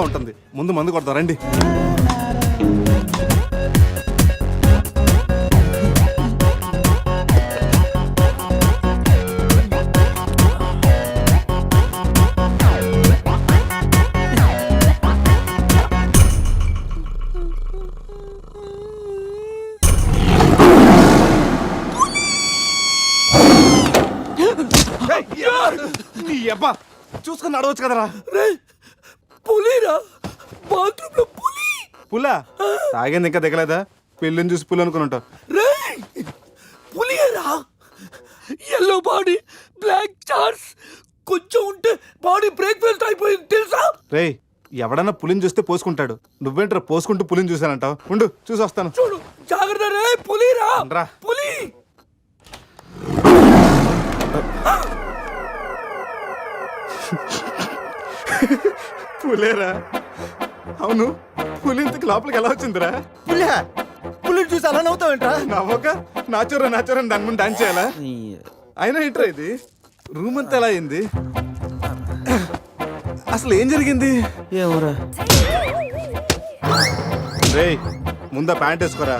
పక్కా ఉంటుంది. ముందు మందు కొడతాం రండి. నీ అబ్బా చూసుకుని నడవచ్చు కదరా. పులిరా, బాత్రూంలో పులి. పులా తాగింది ఇంకా దిగలేదా? పెళ్ళిని చూసి పులి అనుకుని ఉంటావు. పులిరా, ఎల్లో బాడీ, బ్లాక్ చార్స్, కొంచెం ఉంటే బాడీ బ్రేక్ఫాస్ట్ అయిపోయింది తెలుసా? రేయ్ ఎవడన్నా పులిని చూస్తే పోసుకుంటాడు. నువ్వేంట్రా పోసుకుంటూ పులిని చూసానంటావు? ఉండు చూసి వస్తాను. చూడు జాగ్రత్త రే. పులిరా, రా. పులి. పులేరా? అవును, పులి ఇంతకు లోపలికి ఎలా వచ్చిందిరా? పులిని చూసి అలా నవ్వుతావేంట్రా? నవ్వక నాచురా దాని ముందు డాన్స్ చేయాలా? అయినా ఏంట్రా ఇది? రూమ్ అంతా ఎలా అయింది? అసలు ఏం జరిగింది? ఏమోరా. రేయ్ ముందా ప్యాంట్ వేసుకోరా.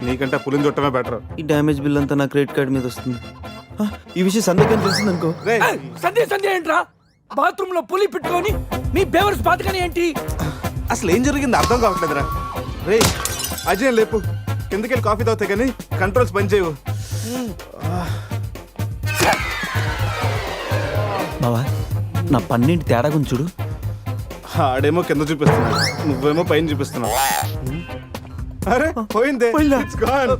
నీకంటే పులిని చుట్టమే బెటర్. ఈ డ్యామేజ్ బిల్ అంతా నా క్రెడిట్ కార్డ్ మీద వస్తుంది. ఈ విషయం సందేహం తెలిసింది అనుకో. సంధ్య ఏంట్రా? బాత్రూమ్ లో పులి పెట్టుకొని మీ బేవర్స్ బాతకని ఏంటి? అసలు ఏం జరిగింది అర్థం కావట్లేదురా. రేయ్ అజయ్ లేపు, కిందకెళ్ళి కాఫీ తాగుతాయి కానీ కంట్రోల్స్ పని చేయవు. బావా నా పన్నెండు తేడా గురించి చూడు. ఆడేమో కింద చూపిస్తున్నాడు, నువ్వేమో పైన చూపిస్తున్నావు. అరే పోయిందే. It's gone.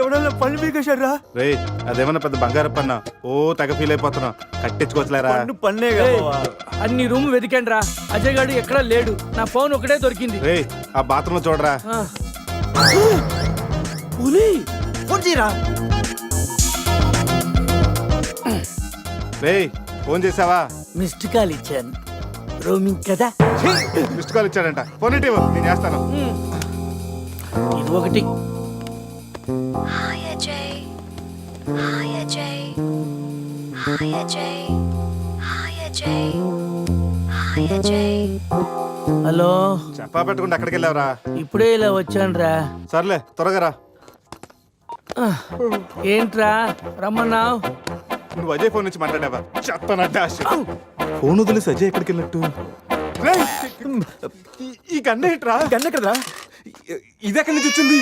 ఎవడన్నా పళ్ళు పీకేశాడ్రా? రేయ్ అదేమన్నా పెద్ద బంగారం పన్నా? ఓ తెగ ఫీల్ అయిపోతున్నా. కట్టించుకోవచ్చులేరా? పన్నే అన్ని రూమ్ వెతికాను రా, అజయ్ గాడు ఎక్కడా లేడు. నా ఫోన్ ఒకటే దొరికింది. రేయ్ ఆ బాత్రూమ్ లో చూడరా. పులి ఫోన్ చేయరా. రేయ్ ఫోన్ చేసావా? మిస్డ్ కాల్ ఇచ్చాను, రోమింగ్ కదా. మిస్డ్ కాల్ ఇచ్చాడంట. ఫోన్ ఇటు నేను చేస్తాను. ఇది ఒకటి. Hi Ajay. Hi Ajay. Hi Ajay. Hi Ajay. Hi Ajay. Hello, చెప్పా పెట్టుకుంటే అక్కడికి వెళ్ళావరా? ఇప్పుడే ఇలా వచ్చాను రా. సర్లే త్వరగా రా. ఏంట్రా రమ్మన్నావు? నువ్వు అజయ్ ఫోన్ నుంచి మాట్లాడావా? చెప్తానంటే ఫోన్ వదిలేసి అజయ్ ఎక్కడికి వెళ్ళట్టు? ఈ గన్న ఏంట్రా? గన్న కదా. ఇది ఎక్కడి నుంచి వచ్చింది?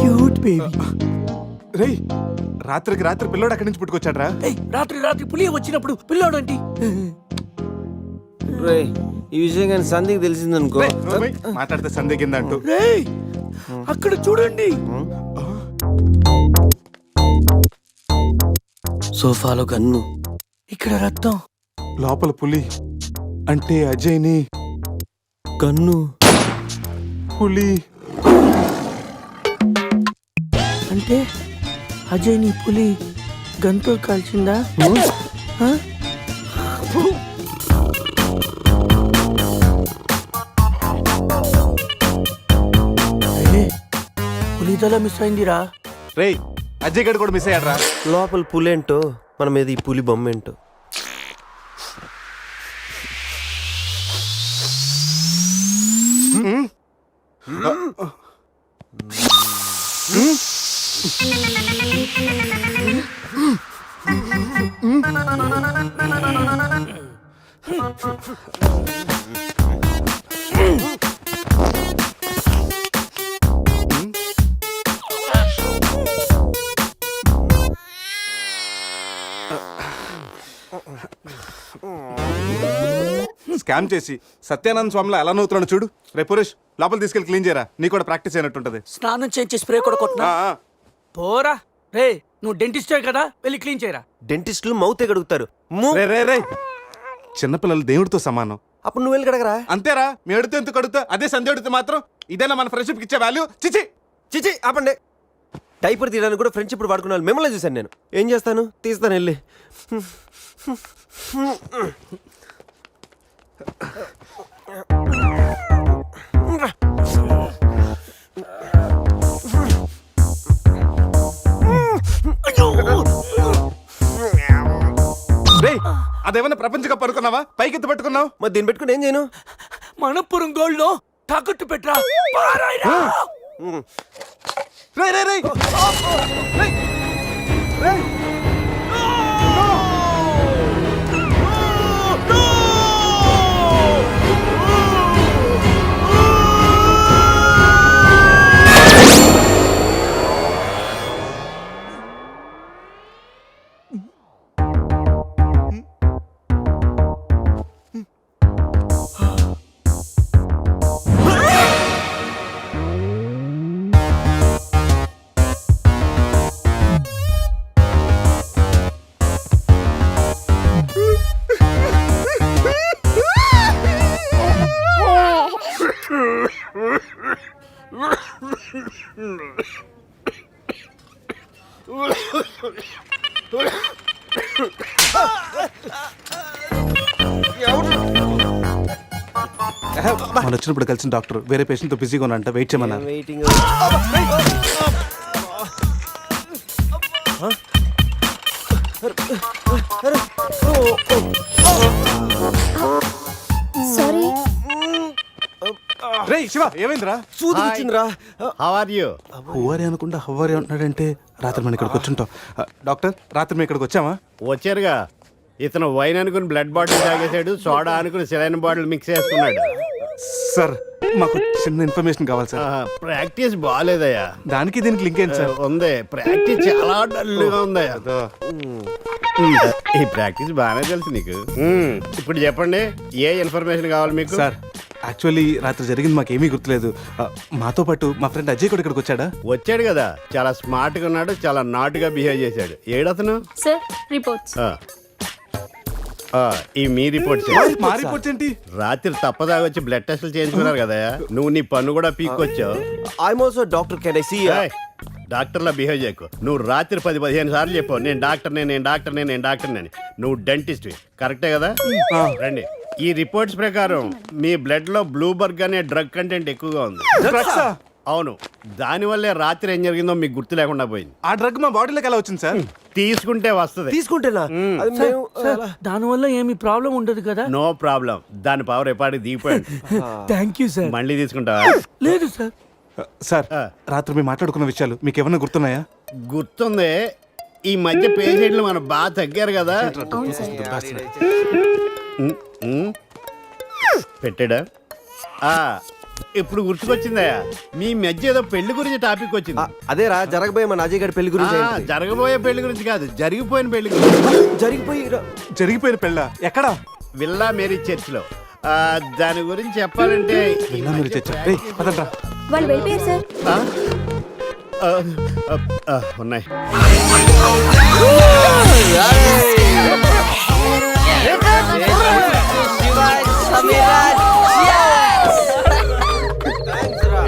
Cute baby. రేయ్ రాత్రికి రాత్రి పిల్లోడు అక్కడి నుంచి పుట్టుకొచ్చాడ్రా. రాత్రి పులి వచ్చినప్పుడు పిల్లోడు ఏంటి? రే ఈ విషయం కానీ సంధికి తెలిసిందనుకో. మాట్లాడితే సందేహిందంటూ. రేయ్ అక్కడ చూడండి. సోఫాలో గన్ను, ఇక్కడ రక్తం, లోపల పులి. అంటే అజయ్ని గన్ను, పులి. అంటే అజయ్ నీ పులి గన్తో కాల్చిందా? పులిదల మిస్ అయిందిరా. రేయ్ అజయ్ గడు కూడా మిస్ అయ్యాడ్రా. లోపల పులేంటో మన మీద ఈ పులి బొమ్మ ఏంటో. స్కామ్ చేసి సత్యానంద స్వామిలో ఎలా నవ్వుతున్నాడు చూడు. రేపు పురేష్ లోపల తీసుకెళ్ళి క్లీన్ చేయరా, నీకు కూడా ప్రాక్టీస్ అయినట్టుంటది. స్నానం చేయించి స్ప్రే కూడా కొట్టినా పోరా. రే నువ్వు డెంటిస్టే కదా, వెళ్ళి క్లీన్ చేయరా. డెంటిస్టులు మౌత్ కడుగుతారు. రే చిన్నపిల్లలు దేవుడితో సమానం. అప్పుడు నువ్వు వెళ్ళి కడగరా. అంతేరా, మీ అడితే ఎందుకు అడుగుతా? అదే సంధ్య అడిగితే మాత్రం ఇదేనా మన ఫ్రెండ్షిప్ ఇచ్చే వాల్యూ? చిచి చిచి ఆపండి. టైపర్ తీయడానికి కూడా ఫ్రెండ్షిప్ వాడుకున్న వాళ్ళు మిమ్మల్ని చూశాను నేను. ఏం చేస్తాను, తీస్తాను వెళ్ళి. ప్రపంచ కప్ అనుకున్నావా? పైకి ఎత్తి పట్టుకున్నావు. మరి దీన్ని పెట్టుకుని ఏం చేయను? మనపురం గోల్డ్ లో తాకట్టు పెట్టరా. పారాయిరా. రేయ్ రేయ్ రేయ్ రేయ్ రేయ్ మన వచ్చినప్పుడు కలిసిన డాక్టర్ వేరే పేషెంట్ తో బిజీగా ఉన్నంట, వెయిట్ చేయమన్నారు. వెయిటింగ్. సారీ. రేయ్ శివ, ఏమైందిరా? సూది వచ్చిందిరా. How are you? హువారి అనుకుంటా హవ్వారి అంటున్నాడంటే రాత్రి మనం ఇక్కడికి వచ్చుంటాం. డాక్టర్, రాత్రి మేము ఇక్కడికి వచ్చామా? వచ్చారుగా. ఇతను వైన్ అనుకుని బ్లడ్ బాటిల్ తాగేశాడు, సోడా అనుకుని సెలైన్ బాటిల్ మిక్స్ చేసుకున్నాడు. సార్, మాకు చిన్న ఇన్ఫర్మేషన్ కావాలి సార్. ప్రాక్టీస్ బాగాలేదయ్యా. దానికి దీనికి లింక్ ఏంటి సార్? ఉంది, ప్రాక్టీస్ చాలా డల్గా ఉందయ్యా. ఈ ప్రాక్టీస్ బాగానే తెలుసు నీకు. ఇప్పుడు చెప్పండి, ఏ ఇన్ఫర్మేషన్ కావాలి మీకు? సార్, యాక్చువల్లీ రాత్రి జరిగింది మాకేమీ గుర్తులేదు. మాతో పాటు మా ఫ్రెండ్ అజయ్ కూడా ఇక్కడికి వచ్చాడా? వచ్చాడు కదా, చాలా స్మార్ట్ గా ఉన్నాడు, చాలా నాటుగా బిహేవ్ చేశాడు. ఏడతను? Sir reports. ఈ మీ రిపోర్ట్స్. మా రిపోర్ట్స్ ఏంటి? రాత్రి తప్పదాగా వచ్చి బ్లడ్ టెస్టులు చేయించుకున్నారు కదా, నువ్వు నీ పన్ను కూడా పీక్కొచ్చావు. I'm also doctor. Can I see? డాక్టర్లా బిహేవ్ చేయకు. నువ్వు రాత్రి 10-15 సార్లు చెప్పావు నేను డాక్టర్నే, నేను డాక్టర్నే, నేను డాక్టర్నే అని. నువ్వు డెంటిస్ట్, కరెక్టే కదా? రండి. ఈ రిపోర్ట్స్ ప్రకారం మీ బ్లడ్ లో బ్లూబర్గ్ అనే డ్రగ్ కంటెంట్ ఎక్కువగా ఉంది. అవును, దానివల్లే రాత్రి ఏం జరిగిందో మీకు గుర్తు లేకుండా పోయింది. ఆ డ్రగ్ మా బాడీలోకి ఎలా వచ్చింది సార్? తీసుకుంటే వస్తుంది. తీసుకుంటేనా? అది మేము దానివల్ల ఏమి ప్రాబ్లం ఉండదు కదా? No problem. దాని పవర్ ఎప్పటికి దిగిపోయింది. Thank you sir. మళ్ళీ తీసుకుంటావా? లేదు సార్. సార్, రాత్రి మేము మాట్లాడుకున్న విషయాలు మీకు ఏమన్నా గుర్తున్నాయా? గుర్తుంది. ఈ మధ్య పేషెంట్లు మనం బాగా తగ్గారు కదా. పెట్టాడా? ఇప్పుడు గుర్తుకొచ్చిందయ్యా, మీ మధ్య ఏదో పెళ్లి గురించి టాపిక్ వచ్చింది. అదేరా జరగబోయే మన అజయ్ గారి పెళ్లి గురించి. జరగబోయే పెళ్లి గురించి కాదు, జరిగిపోయిన పెళ్లి గురించి. జరిగిపోయిన పెళ్ళ ఎక్కడా? విల్లా మేరీ చర్చ్ లో. దాని గురించి చెప్పాలంటే వాళ్ళు వెళ్ళిపోయారు సార్. ఉన్నాయి.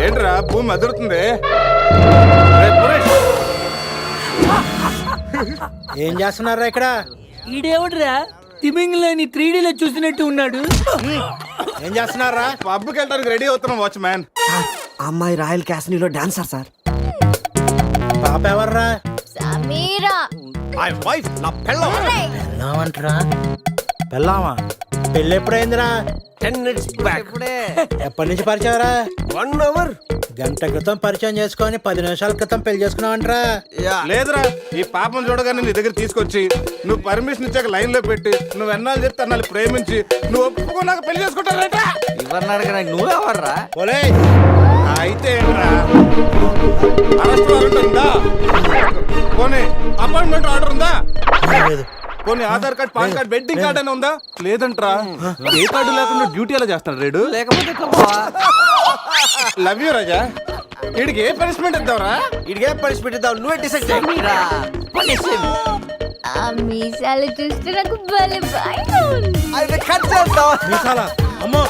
ఏంట్రా భూమి అదురుతుంది? ఏం చేస్తున్నారా ఇక్కడ? ఈడేవడరా తిమింగ్లని 3D లో చూసినట్టు ఉన్నాడు. ఏం చేస్తున్నారా? పబ్కి వెళ్ళడానికి రెడీ అవుతున్నాం వాచ్మ్యాన్. అమ్మాయి రాయల్ క్యాసినీలో డాన్సర్ సార్. పాప ఎవర్రా? సమీరా. పెళ్ళామంటరా? పెళ్ళామా? పెళ్ళి ఎప్పుడైందిరా? 10 minutes back. ఎప్పటి నుంచి పరిచయరా? 1 hour. గంట క్రితం పరిచయం చేసుకొని 10 నిమిషాల క్రితం పెళ్లి చేసుకున్నావంటరా? లేదురా, ఈ పాపం చూడగానే నీ దగ్గర తీసుకొచ్చి నువ్వు పర్మిషన్ ఇచ్చాక లైన్ లో పెట్టి నువ్వు ఎన్నాళ్ళు చెప్తే అన్నాళ్ళు ప్రేమించి నువ్వు ఒప్పుకున్నాక పెళ్లి చేసుకుంటారా? నువ్వెవర్రా? పోలే. అయితే ఏంట్రా, అరెస్ట్ వారెంట్ ఉందా? పోనీ అపాయింట్మెంట్ ఆర్డర్ ఉందా? పోనీ Aadhaar card, pan card, wedding card అని ఉందా? లేదంట్రా. ఏ కార్డు లేకుండా డ్యూటీ ఎలా చేస్తాడు రేడు? లేకపోతే లవ్ యూ రాజా. వీడికి ఏ పనిష్మెంట్ ఇద్దాంరా? ఇడిగే పనిష్మెంట్ ఇద్దాం, నువ్వే డిసైడ్ చేయరా. ఆ మీసాలు చూస్తే నాకు భలే భయం ఉంది. అయితే కట్ చేద్దాం. మీసాలా? అమ్మో.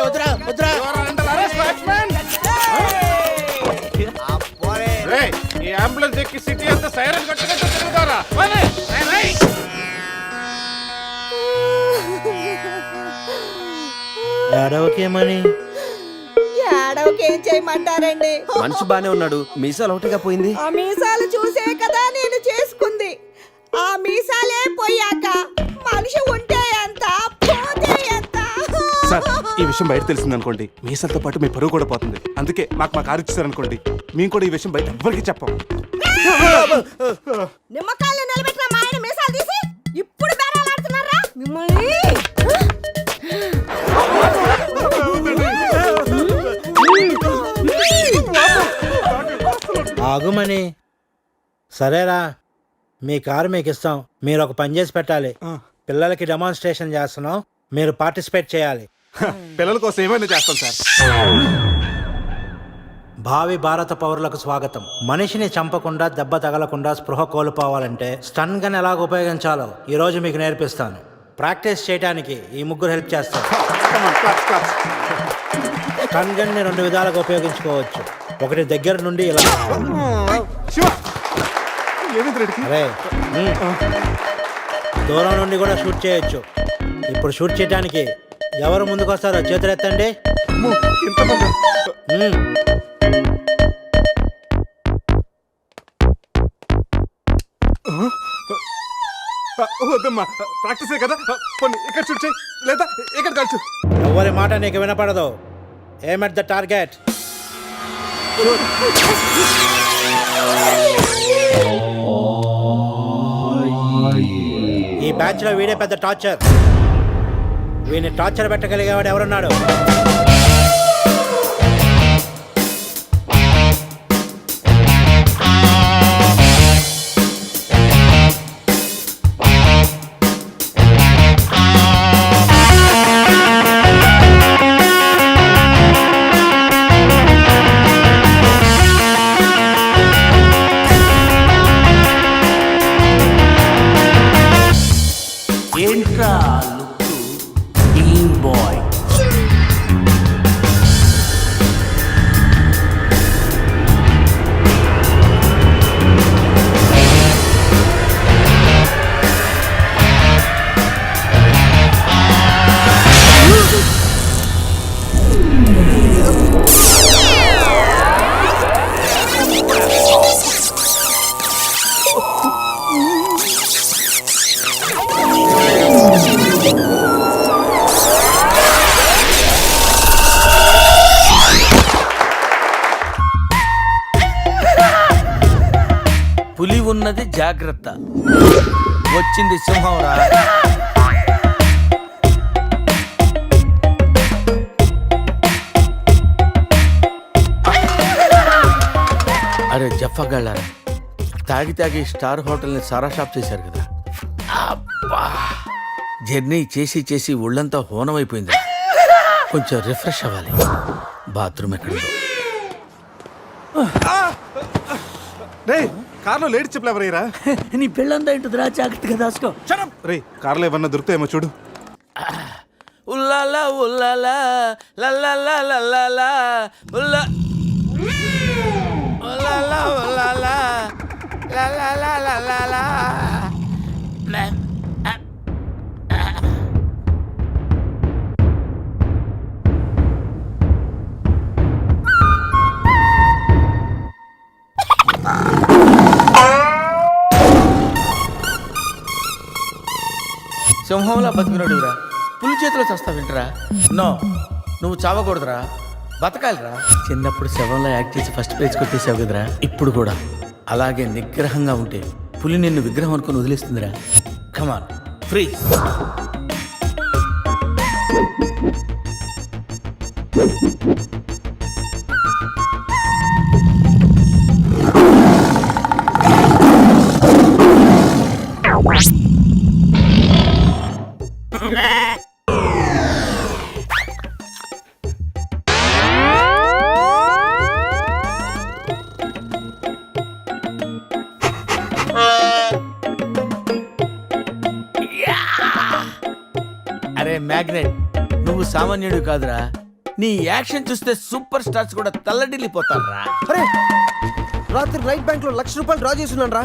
వద్దురా వద్దురా. ఈ అంబులెన్స్ ఎక్కి సిటీ అంతా సైరన్ కొట్టుకుంటూ తిరుగుతారా? ఏడవకేమని? ఏడవకేం చేయమంటారండి? మనిషి బానే ఉన్నాడు, మీసాలు ఒకటిగా పోయింది. ఆ మీసాలు చూసే కదా నేను చేసుకుంది. ఆ మీసాలే పోయాక మనిషి ఉంటే ఎంత పోతే ఎంత సార్ ఈ విషయం బయట తెలిసింది అనుకోండి మీసలతో పాటు మీ పరువు కూడా పోతుంది. అందుకే మాకు మా కారు ఇచ్చారు అనుకోండి మేము కూడా ఈ విషయం బయట ఎవ్వరికి చెప్పాం. నిమ్మకాయలు నిలబెట్టిన మా ఆయన మీసాలు తీసి ఇప్పుడు బేరాలాడుతున్నారా మిమ్మల్ని? ఆగుమని సరేరా, మీ కారు మీకు ఇస్తాం. మీరు ఒక పని చేసి పెట్టాలి. పిల్లలకి డెమాన్స్ట్రేషన్ చేస్తున్నాం, మీరు పార్టిసిపేట్ చేయాలి. పిల్లల కోసం ఏమైనా చేస్తాం సార్. భావి భారత పౌరులకు స్వాగతం. మనిషిని చంపకుండా దెబ్బ తగలకుండా స్పృహ కోల్పోవాలంటే స్టన్ గన్ ఎలాగ ఉపయోగించాలో ఈ రోజు మీకు నేర్పిస్తాను. ప్రాక్టీస్ చేయడానికి ఈ ముగ్గురు హెల్ప్ చేస్తారు. స్టన్ గన్ ని 2 విధాలుగా ఉపయోగించుకోవచ్చు. ఒకటి దగ్గర నుండి ఇలా, శివ ఏమిటి రెడ్డికి? అరే దూరం నుండి కూడా షూట్ చేయొచ్చు. ఇప్పుడు షూట్ చేయడానికి ఎవరు ముందుకు వస్తారో చేతులు ఎత్తండి. అమ్మో, ఇంతమంది. వద్దమ్మా, ప్రాక్టీసే కదా. పోనీ ఇక్కడ షూట్ చేయి లేదా ఇక్కడ కాల్చు. ఎవరి మాట నీకు వినపడదు. ఏమ్ ఎట్ ద టార్గెట్. ఈ బ్యాచ్ లో వీడే పెద్ద టార్చర్. వీడిని టార్చర్ పెట్టగలిగేవాడు ఎవరున్నాడు? ఏంట్రా లుక్ టీమ్ బాయ్. పులి ఉన్నది జాగ్రత్త, వచ్చింది సింహంరా. అరే జఫాగాళ్ళారా, తాగి తాగి స్టార్ హోటల్ని సారా షాప్ చేశారు కదా. అబ్బా, జర్నీ చేసి చేసి ఒళ్ళంతా హోనమైపోయింది. కొంచెం రిఫ్రెష్ అవ్వాలి. బాత్రూమ్ ఎక్కడుందో. రే కార్లో లేడీ చెప్పులు ఎవరయ్యరా? నీ పెళ్ళంతా ఇంటుందిరా, జాగ్రత్తగా దాసుకో. రే కార్లో ఏమన్నా దొరుకుతాయేమో చూడు. ఉల్లాలా ఉల్లాలా లల్లాలా లల్లాలా ఉల్లా ఉల్లాలా ఉల్లాలా లల్లాలా లల్లాలా. సింహంలా బతికినోడురా, పులి చేతిలో చస్తావింటరా? నో, నువ్వు చావకూడదురా, బతకాలిరా. చిన్నప్పుడు శవంలో యాక్ట్ చేసి ఫస్ట్ ప్రైజ్ కొట్టేసావు కదరా. ఇప్పుడు కూడా అలాగే నిగ్రహంగా ఉంటే పులి నిన్ను విగ్రహం అనుకుని వదిలేస్తుందిరా. Come on free. అరే మ్యాగ్నెట్, నువ్వు సామాన్యుడు కాదురా. నీ యాక్షన్ చూస్తే సూపర్ స్టార్స్ కూడా తల్లడిల్లిపోతారా. అరే రాత్రి రైట్ బ్యాంక్ లో ₹1,00,000 డ్రా చేస్తున్నాను రా.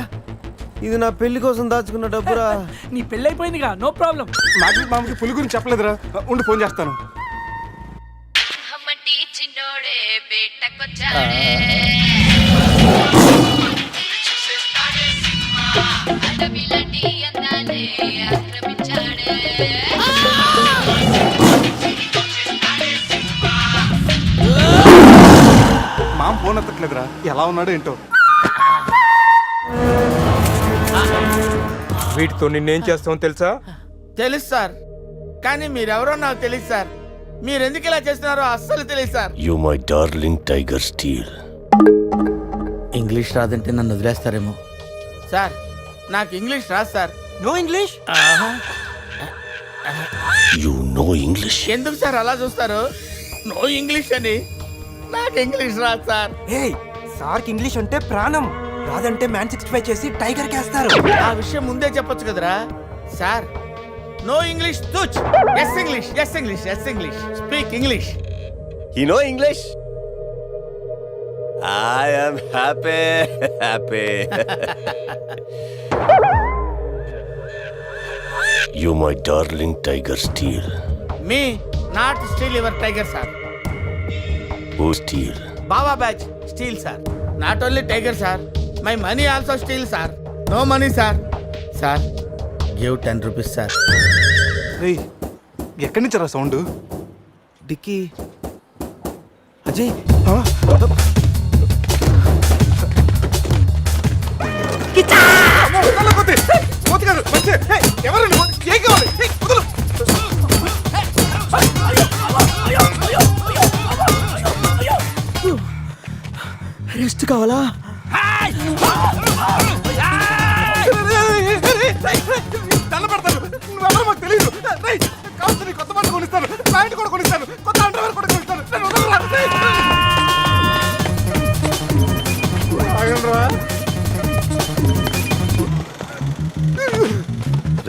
ఇది నా పెళ్లి కోసం దాచుకున్న డబ్బురా. నీ పెళ్ళైపోయిందిగా, నో ప్రాబ్లం. మామకి పులి గురించి చెప్పలేదురా. ఉండి ఫోన్ చేస్తాను. చిన్నోడే బేటకొచ్చాడే అడవిలాంటి మామ ఫోన్ ఎత్తట్లేదురా, ఎలా ఉన్నాడో ఏంటో. వీటితో నిన్నేం చేస్తామో తెలుసా? తెలుసు సార్, కానీ మీరెవరో నాకు తెలియదు సార్. మీరు ఎందుకు ఇలా చేస్తున్నారో అస్సలు తెలియదు sir. You my darling Tiger Steel. English రాదంటే నన్ను వదిలేస్తారేమో సార్. నాకు ఇంగ్లీష్ రాదు sir. No English. You know English. ఎందుకు సార్ అలా చూస్తారు? నో ఇంగ్లీష్ అని. నాకు ఇంగ్లీష్ రాదు సార్. సార్కి ఇంగ్లీష్ అంటే ప్రాణం. రాదంటే మ్యాన్ 65 చేసి టైగర్ కేస్తారు. ఆ విషయం ముందే చెప్పొచ్చు కదరా sir. No English touch. Yes English, yes English, yes English. Speak English. You know English? I am happy. You my darling Tiger Steel. మీ not steal your tiger sir. Who steal? Baba batch steal sir. Not only tiger sir, my money also steal sir. No money sir. Sir give 10 rupees sir. రేయ్, ఎక్కడి నుంచి రా sound? Dicky Ajay. Rest కావాలా? నువ్వెవరో మాకు తెలియదు. రేయ్, కాస్త నీ కొత్త బట్టలు కొనిస్తాను, ప్యాంట్ కూడా కొనిస్తాను, కొత్త అండర్వేర్ కూడా కొనిస్తాను. నేను వదలరా. ఆగండ్రా.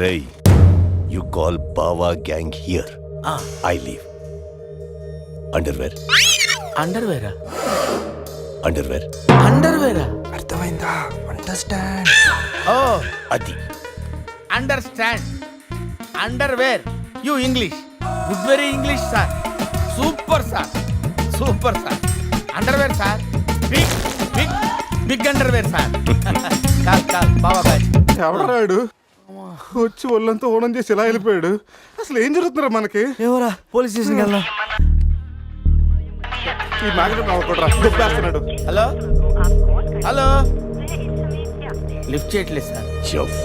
Ray, you call Bawa gang here. I leave. Underwear. అండర్వేరా? Underwear. అండర్వేరా? అర్థమైందా? అండర్స్టాండ్. ఓ Adi. Understand. Underwear. You English. Good very English sir. Super sir, super sir. Underwear sir. Big big big underwear sir. Call call Baba batch. ఎవడరాడు వచ్చి ఒళ్ళంతా ఓనం చేసి ఇలా వెళ్ళిపోయాడు? అసలు ఏం జరుగుతున్నారా మనకి? ఏమోరా, పోలీస్ స్టేషన్కి వెళ్దాం. ఈ మ్యాగ్నెట్ నవ్వకూడరా, దుబ్బేస్తున్నాడు. Hello hello. లిఫ్ట్ చేయట్లేదు సార్. Jaffa.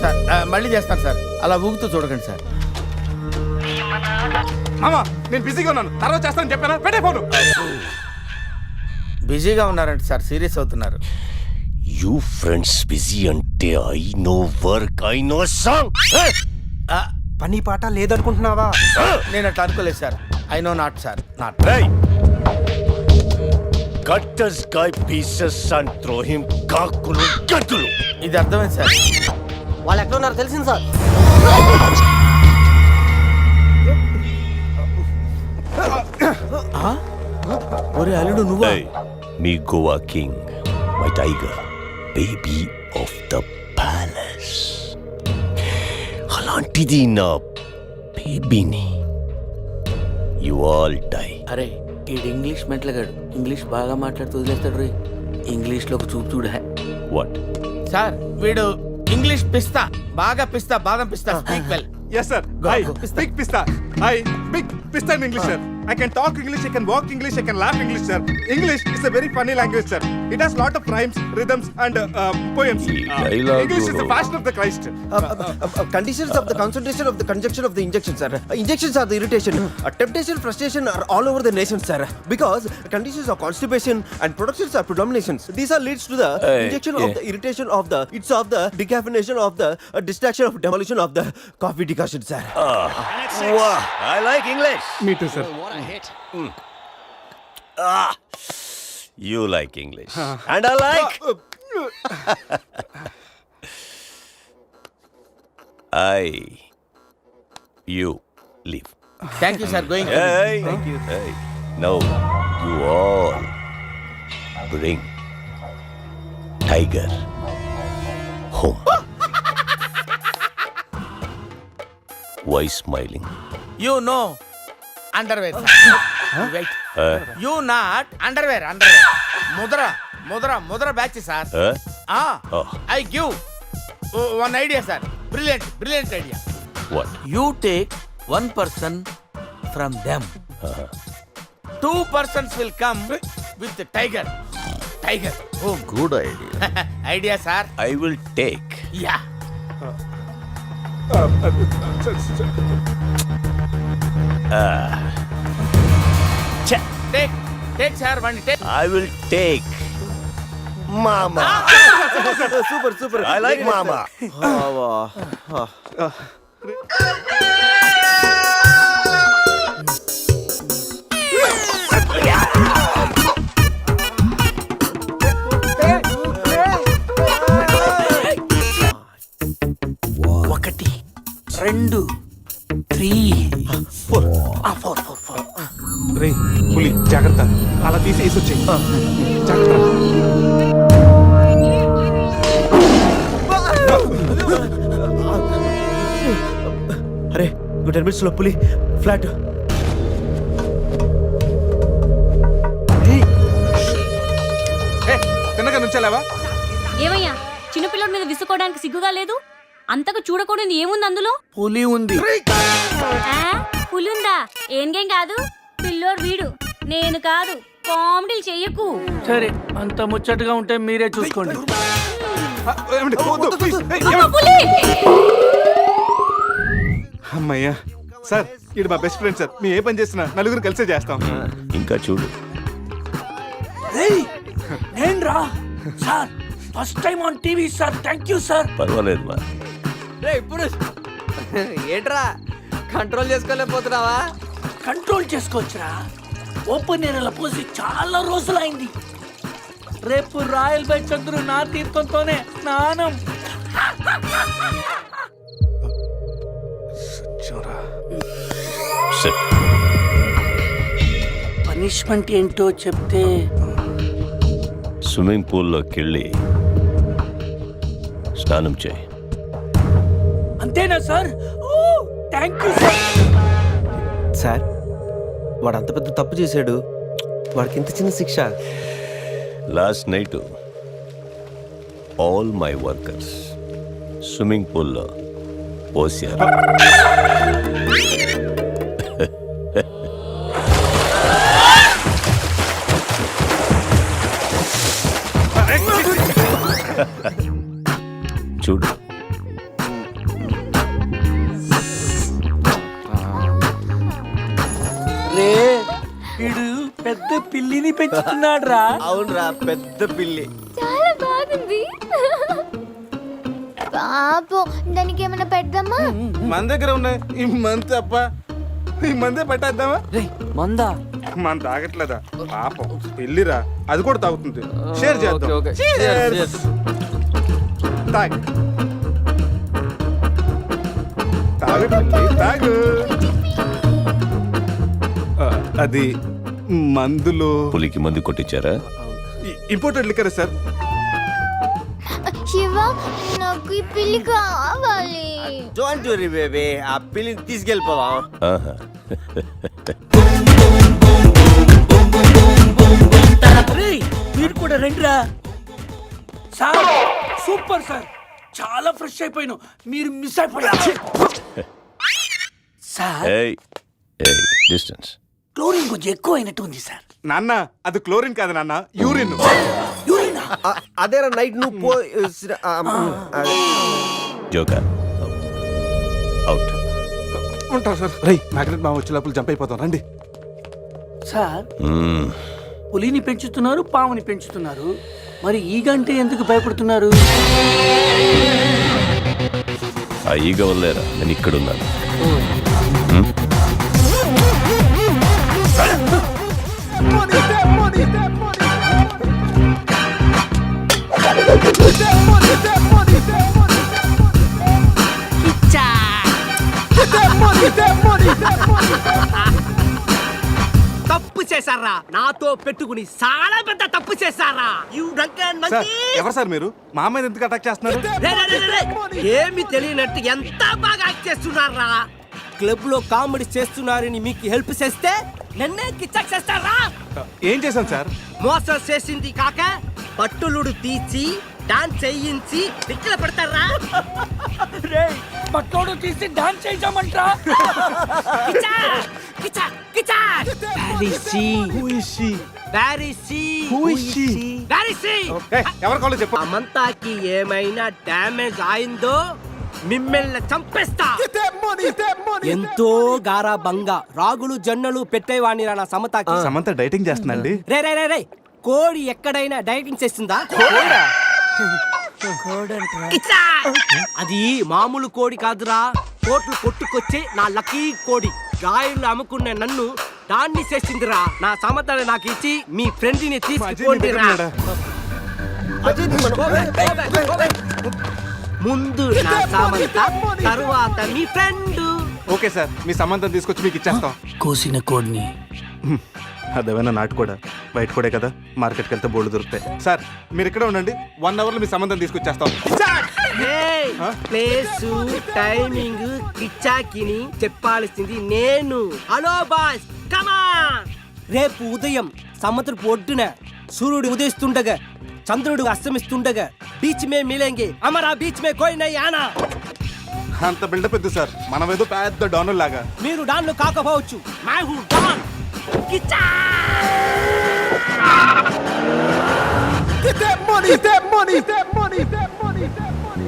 సార్ మళ్ళీ చేస్తాను సార్. అలా ఊగుతూ చూడకండి సార్. మామా, నేను బిజీగా ఉన్నాను, తర్వాత చేస్తానని చెప్పానా? పెట్టే ఫోను. బిజీగా ఉన్నారంటే సార్ సీరియస్ అవుతున్నారు. You friends busy ante I know work, I know song. పని పాట లేదనుకుంటున్నావా? నేను అట్లా అనుకోలేదు sir. I know not sir, not. Hey! Cut this guy pieces and throw him kakulu gatulu. ఇది అర్థమైంది సార్. వాళ్ళు ఎక్కడ ఉన్నారో తెలిసింది సార్. ఒరే అల్లుడు నువ్వా? Hey, me Goa king, my tiger, baby of the palace. అలాంటిది నా బేబీని. You all die. అరే ఈడు ఇంగ్లీష్ మెంట్లగాడు. ఇంగ్లీష్ బాగా మాట్లాడుతూ వదిలేస్తాడు రే. ఇంగ్లీష్లో ఒక చూపు చూడ. What? సార్ వీడు ఇంగ్లీష్ పిస్తా, బాగా పిస్తా, బాదం పిస్తా. Speak well. Yes sir. Hi, big pista. Hi, big pista in English sir. I can talk English, I can walk English, I can laugh English sir. English is a very funny language sir. It has lot of rhymes, rhythms and poems. English is the fashion of the Christ. Conditions of the concentration of the conjunction of the injection, sir. Injections are the irritation. Temptation, frustration are all over the nation, sir. Because conditions of constipation and productions are predominations. These are leads to the injection of the irritation of the, it's of the decaffeination of the distraction of demolition of the coffee decoction, sir. Wow, I like English. Me too sir. You like English. And I like. You leave. Thank you sir. Going. Hey, thank you. Hey, now you all bring Tiger home. Why smiling? You no underwear. Wait. You not underwear. Underwear. ముద్ర ముద్ర ముద్ర batch sir. Oh. I give one idea sir. Brilliant idea. What? You take 1 person from them. 2 persons will come with the tiger. Oh, Good idea. idea, sir. I will take. Yeah. Take, sir. One take. I will take. Mama. Super I like Mama. ఒకటి, 2, 3, 4. రే పులి జాగ్రత్త, అలా తీసి వేసి వచ్చేయి. జాగ్రత్త. అరే 10 minutes లో పులి ఫ్లాట్. తిన్నగా నుంచాలేవా? ఏమయ్యా చిన్నపిల్లడి మీద విసుకోవడానికి సిగ్గుగా లేదు? అంతకు చూడకూడదు ఏముంది అందులో? పులి ఉంది. ఆ, పులుందా? ఏం కాదు, పిల్లోడు వీడు, నేను కాదు. కామెడీలు చెయ్యకు. సరే, అంత ముచ్చటగా ఉంటే మీరే చూసుకోండి. ఏమండి? వద్దు, please. ఏయ్, అమ్మ, ఏమండి? పులి! అమ్మయ్యా సార్, ఇది మా బెస్ట్ ఫ్రెండ్ సార్. మేము ఏ పని చేస్తున్నా నలుగురు కలిసే చేస్తాం. ఇంకా చూడు. నేనురా sir, first time on TV sir. Thank you sir. పర్వాలేదు మా. ఏంట్రా కంట్రోల్ చేసుకోలేకపోతున్నావా? కంట్రోల్ చేసుకోవచ్చురా. ఓపెన్ ఏరియాలో పోసి చాలా రోజులైంది. రేపు రాయల్ బై చంద్రు నా తీర్థంతోనే స్నానం. Sit. పనిష్మెంట్ ఏంటో చెప్తే స్విమ్మింగ్ పూల్లోకి వెళ్ళి స్నానం చేయి. అంతేనా సార్? Thank you sir. సార్ వాడు అంత పెద్ద తప్పు చేశాడు, వాడికి ఇంత చిన్న శిక్ష. Last night all my workers swimming పూల్లో పోసారు. చూడు, రే వీడు పెద్ద పిల్లిని పెంచుతున్నాడు రా. అవునరా, పెద్ద పిల్లి. చాలా బాగుంది. పాపం, దానికి ఏమైనా పెడదామా? మన దగ్గర ఉన్నాయి ఈ మంత్ తప్ప. ఈ మందే పెట్టేద్దామా? మందా? మన తాగట్లేదా పాపం? పెళ్ళిరా, అది కూడా తాగుతుంది. షేర్ చేద్దాం. Cheers. తాగు తాగు పిల్లి, తాగు. అది మందులో పులికి మందు కొట్టించారా? Imported liquor sir. శివ, నాకు ఈ పిల్లి కావాలి. డోంట్ వరీ బేబీ, ఆ పిల్లిని తీసుకెళ్ళిపోవా? ఆహా. మీరు కూడా రండిరా. సార్ సూపర్ సార్, చాలా ఫ్రెష్ అయిపోయాను. మీరు మిస్ అయిపోయారు సార్. ఏయ్ ఏయ్, డిస్టెన్స్. క్లోరిన్ కొంచెం ఎక్కువ అయినట్టు ఉంది సార్. నాన్న, అది క్లోరిన్ కాదు నాన్న, యూరిన్. యూరినా? అదేరా నైట్ నువ్వు పో. Joker out. ఉంటాం సార్. రై, మ్యాగ్నెట్ మామ వచ్చే లోపల జంప్ అయిపోతాం. రండి సార్. పులిని పెంచుతున్నారు, పాముని పెంచుతున్నారు, మరి ఈగంటే ఎందుకు భయపడుతున్నారు? ఆ ఈగ వల్లేరా నేను ఇక్కడున్నాను. తప్పు చేశారా? నాతో పెట్టుకుని చాలా పెద్ద తప్పు చేశారా? సార్. ఎవరు సార్ మీరు? మా మీద ఎందుకు అటాక్ చేస్తున్నారు? ఏమి తెలియనట్టు ఎంత బాగా యాక్ట్ చేస్తున్నారా? క్లబ్ లో కామెడీ చేస్తున్నారని మీకు హెల్ప్ చేస్తే నన్నే కిచ్చక్ చేస్తారా? ఏం చేశాను సార్? మోసం చేసింది కాక పట్టులుడు తీసి డాన్స్ చేయించి దిక్కుల పెడతారా? పట్టోడు తీసి డాన్స్ చేద్దామంటరా ఎవరి కాళ్ళు చెప్పు. సమంతాకి ఏమైనా డ్యామేజ్ అయిందో మిమ్మల్ని చంపేస్తా. ఎంతో గారాబంగా రాగులు జొన్నలు పెట్టేవాణి నా సమతాకి. సమంత డైటింగ్ చేస్తుందండి. రే రే రే రే కోడి ఎక్కడైనా డైటింగ్ చేస్తుందా? కిచ్చా! అది మామూలు కోడి కాదురా, కోట్లు కొట్టుకొచ్చే నా లక్కీ కోడి. గాయలు అమ్ముకున్న నన్ను దాన్ని చేసిందిరా. నా సమతని నాకు ఇచ్చి మీ ఫ్రెండ్ ని తీసుకోండిరా. ముందు నా సమంత, తరువాత మీ ఫ్రెండ్. ఓకే సార్, మీ సంబంధం తీసుకొచ్చి మీకు ఇచ్చేస్తాం. కోసిన కోడిని అదేమైనా నాటు కూడా బయట కూడా కదా, మార్కెట్కి వెళ్తే బోర్డు దొరుకుతాయి. సార్ మీరు ఇక్కడ ఉండండి, 1 hour లో మీ సంబంధం తీసుకొచ్చేస్తాం. ప్లేసు టైమింగ్ కిచ్చాకిని చెప్పాల్సింది నేను. హలో బాస్, కమా. రేపు ఉదయం సముద్ర ఒడ్డున సూర్యుడు ఉదయిస్తుండగా చంద్రుడు అస్తమిస్తుండగా బీచ్ మే మిలేంగే, అమరా బీచ్ మే కోయి నై ఆనా. అంత బిల్డప్ ఎద్దు సార్, మనం ఏదో పెద్ద డాన్ లాగా. మీరు డాన్లు కాకపోవచ్చు, my who don. Kiccha! Get that money, get that money, get that money, get that money, get that money.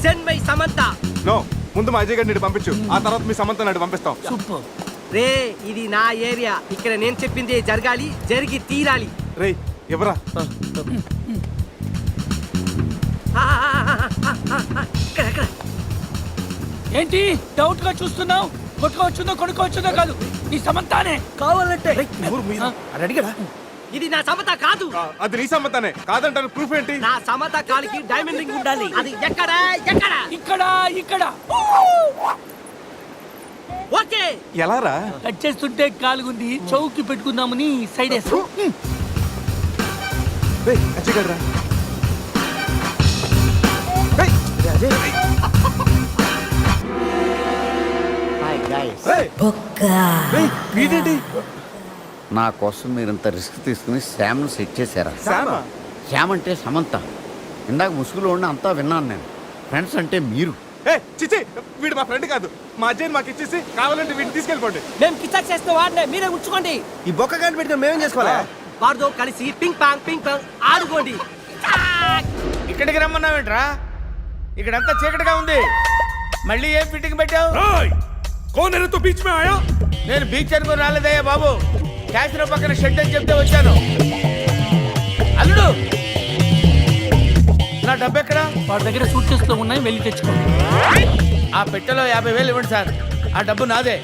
Send my Samantha. No, ముందు మా అజయ్ గారిని పంపించు, ఆ తర్వాత మీ సమంత నాడు పంపిస్తాం. సూపర్. రే ఇది నా ఏరియా, ఇక్కడ నేను చెప్పింది జరగాలి, జరిగి తీరాలి. రే ఎవరా? ఏంటి డౌట్ గా చూస్తున్నావు? కొట్టుకోవచ్చుందో కొనుక్కోవచ్చుందో కాదు, నీ సమంతానే కావాలంటే. అడిగడా? ఇది నా సమత కాదు. అది నీ సమంతనే కాదంటాను, ప్రూఫ్ ఏంటి? నా సమత కాలికి డైమండ్ రింగ్ ఉండాలి. అది ఎక్కడ? ఎక్కడ? ఇక్కడ ఇక్కడ. ఓకే. ఎలా రా? కట్ చేస్తుంటే కాలుగుంది, చౌకి పెట్టుకుందామని సైడ్ వేస్తా. రే అజయ్ గారు రా. వీడేంటి? నా కోసం మీరు ఇంత రిస్క్ తీసుకుని శ్యామ్ను సెట్ చేశారా? శామా? శ్యామ్ అంటే సమంత. ఇందాక ముసుగులో ఉండి అంతా విన్నాను నేను. ఫ్రెండ్స్ అంటే మీరు. ఏ చిచి, వీడు మా ఫ్రెండ్ కాదు. మా అజయ్ మాకు ఇచ్చేసి కావాలంటే వీడిని తీసుకెళ్ళిపోండి. మేము కిచాక్ చేస్తే వాడినే మీరే ఉంచుకోండి. ఈ బొక్క గంట పెట్టుకుని మేమేం చేసుకోవాలా? వాడితో కలిసి పింగ్ పాంగ్ ఆడుకోండి. ఇక్కడికి రమ్మన్నావేంట్రా? ఇక్కడంతా చీకటిగా ఉంది, మళ్ళీ ఏం ఫిట్టింగ్ పెట్టావు? నేను బీచ్ అనుకుని రాలేదయ్యా బాబు, క్యాసినో పక్కన షెడ్ అని చెప్తే వచ్చాను. అల్లుడు, నా డబ్బు ఎక్కడ? వాడి దగ్గర సూట్ కేసులో ఉన్నాయి, వెళ్ళి తెచ్చుకోండి. ఆ పెట్టెలో 50,000 ఇవ్వండి సార్, ఆ డబ్బు నాదే.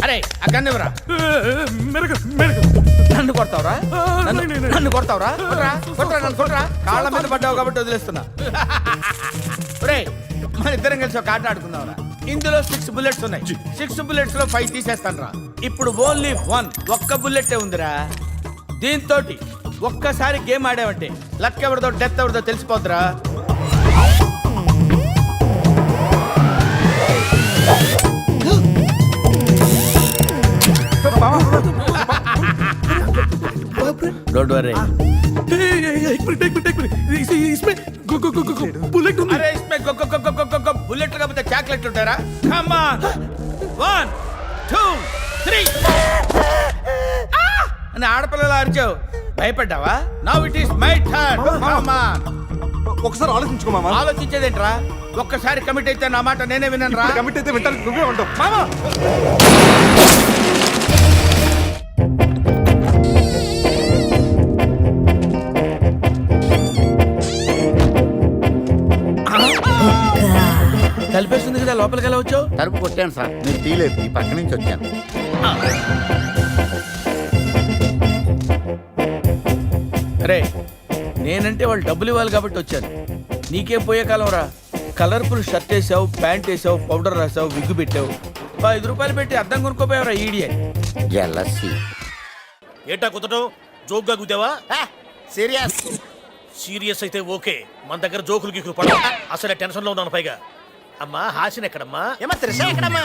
అరే ఆ గన్నివరా. నన్ను కొడతావురా? నన్ను కొడతావురా? కొట్రా కొట్రా, నన్ను కొట్రా. కాళ్ళ మీద పడ్డావు కాబట్టి వదిలేస్తున్నా. ఒరే మన ఇద్దరం కలిసి ఒక ఆట ఆడుకుందాంరా. ఇందులో 6 bullets ఉన్నాయి. 6 bullets లో 5 తీసేస్తాను రా. ఇప్పుడు ఓన్లీ 1 ఒక్క బుల్లెట్టే ఉందిరా. దీంతో ఒక్కసారి గేమ్ ఆడావంటే లక్ ఎవరిదో డెత్ ఎవరిదో తెలిసిపోద్దురా. Don't worry. అరే ఇస్మే బుల్లెట్ కాకపోతే చాక్లెట్లు ఉంటారా? కమ్ ఆన్, 1 2 3 అని ఆడపిల్లలు అరిచావు, భయపడ్డావా? Now it is my turn. Come on. ఒకసారి ఆలోచించుకో మామా. ఆలోచించేదేంట్రా? ఒక్కసారి కమిట్ అయితే నా మాట నేనే విన్నాను రా. కమిట్ అయితే వింటాను, నువ్వే ఉంటావు మామా. కలిపేస్తుంది కదా, లోపలికి ఎలా వచ్చావు? తలుపు కొట్టాను సార్, మీరు తీలేదు, ఈ పక్క నుంచి వచ్చాను. అరే నేనంటే వాళ్ళు డబ్బులు ఇవ్వాలి కాబట్టి వచ్చాను. నీకేం పోయే కాలం రా. కలర్ఫుల్ షర్ట్ వేసావు, ప్యాంట్ వేసావు, పౌడర్ రాసావు, విగ్గు పెట్టావు. 5 రూపాయలు పెట్టి అద్దం కొనుక్కోపోయావురా ఈడియే. జలసి. ఏటా కుదటం జోక్గా కుదేవా? సీరియస్. సీరియస్ అయితే ఓకే, మన దగ్గర జోకులు గీకులు పడ. అసలే టెన్షన్ లో ఉన్నాను పైగా. అమ్మా హాసిని ఎక్కడమ్మా? ఏమో తెలుసా ఎక్కడమ్మా?